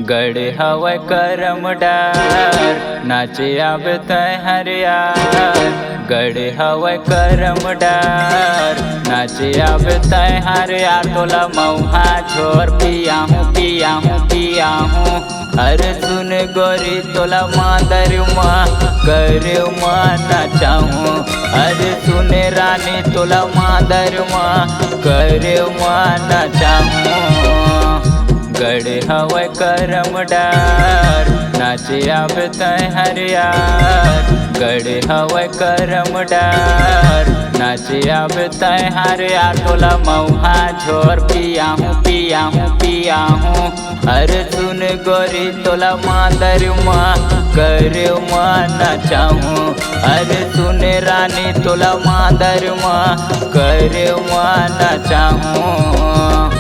गड़े हवै करम डार नाचे आवे तय हरियार। गड़े हवै करम डार नाचे आवे तय हरियार। तोला मऊहा छोर पियाहूँ पियाहूँ पियाहूँ। अरे सुन गोरी तोला मादर माँ करे माँ नचाहूँ। अरे सुन रानी तोला मादर माँ करे माँ नचाहूँ। गड़े हवै करम डार नाचे आवे तय हरियार। गड़े हवै करम डार नाचे आवे तय हरियार। तोला मऊहा छोर पियाहूँ पियाहूँ पियाहूँ। अरे सुन गोरी तोला मादर माँ करे माँ नचाहूँ। अरे सुन रानी तोला मादर माँ करे माँ नचाहूँ।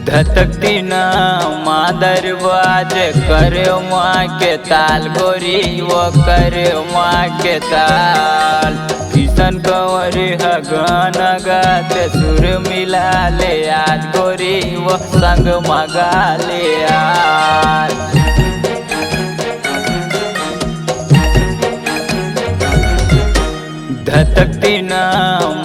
धतकती ना मादर बाज करे माँ के ताल गोरी वो करे माँ के ताल। किशन कंवर हगन गात सुर मिला ले आज गोरी वो संग मगा ले आज। धतकती ना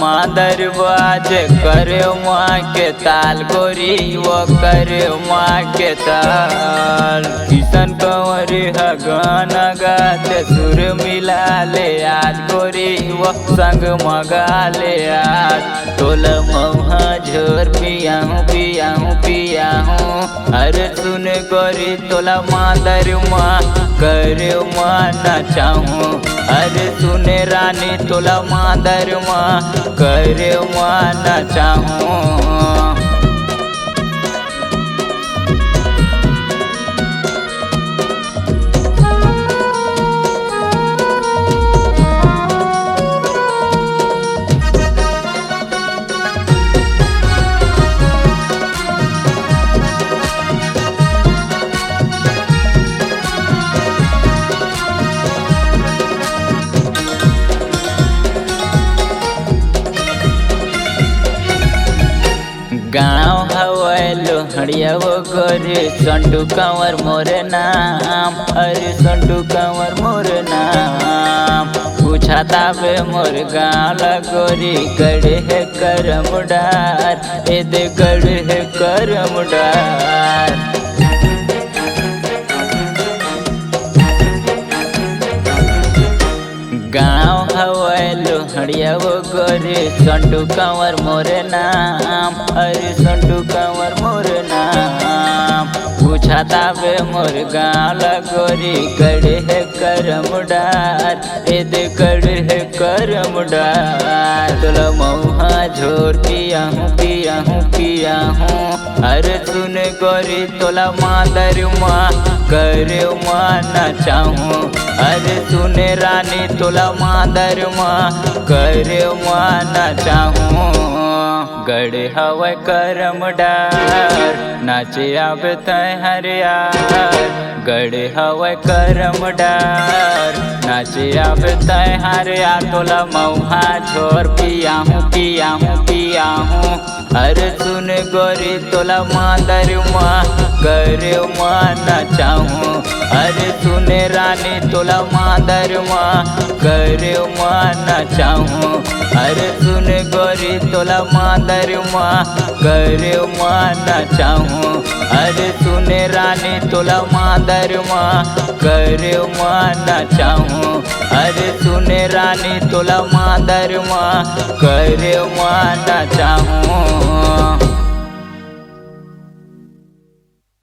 मादर बाज करे माँ के ताल गोरी वो करे माँ के ताल। किशन कंवर हगन गात सुर मिला ले आज गोरी वो संग मगा ले आज। तोला मऊहा झोर पियाहूँ पियाहूँ पियाहूँ। अरे सुन गोरी तोला मादर माँ करे माँ नचाहूँ। अरे सुन रानी तोला मादर माँ करे माँ नचाहूँ। गाँव हवै लोहड़िया वो गोरी संडू कंवर मोर नाम। अरे संडू कंवर मोर नाम। पूछाता बे मोर गाँव ला गोरी गड़े है करम डार। ए दे गड़े है करम डार। गाँव हवै लोहड़िया वो गोरी संडू कंवर मोर नाम। अरे संडू कंवर मोर नाम। पूछाता बे मोर गाँव ला गोरी गड़े है करम डार। ए दे गड़े है करम डार। तोला मऊहा झोर पियाहूँ पियाहूँ पियाहूँ। अरे सुन गोरी तोला मादर माँ करे माँ नचाहूँ। अरे सुन रानी तोला मादर माँ करे माँ नचाहूँ। गड़े हवै करम डार नाचे आवे तय हरियार। गड़े हवै करम डार नाचे आवे तय हरियार। तोला मऊहा छोर पियाहूँ पियाहूँ पियाहूँ। अरे सुन गोरी तोला मादर माँ करे माँ नचाहूँ। अरे सुन रानी तोला मादर माँ करे माँ नचाहूँ। अरे सुन गोरी तोला मादर माँ करे माँ नचाहूँ। अरे सुन रानी तोला मादर माँ करे माँ नचाहूँ। अरे सुन रानी तोला मादर माँ करे माँ नचाहूँ।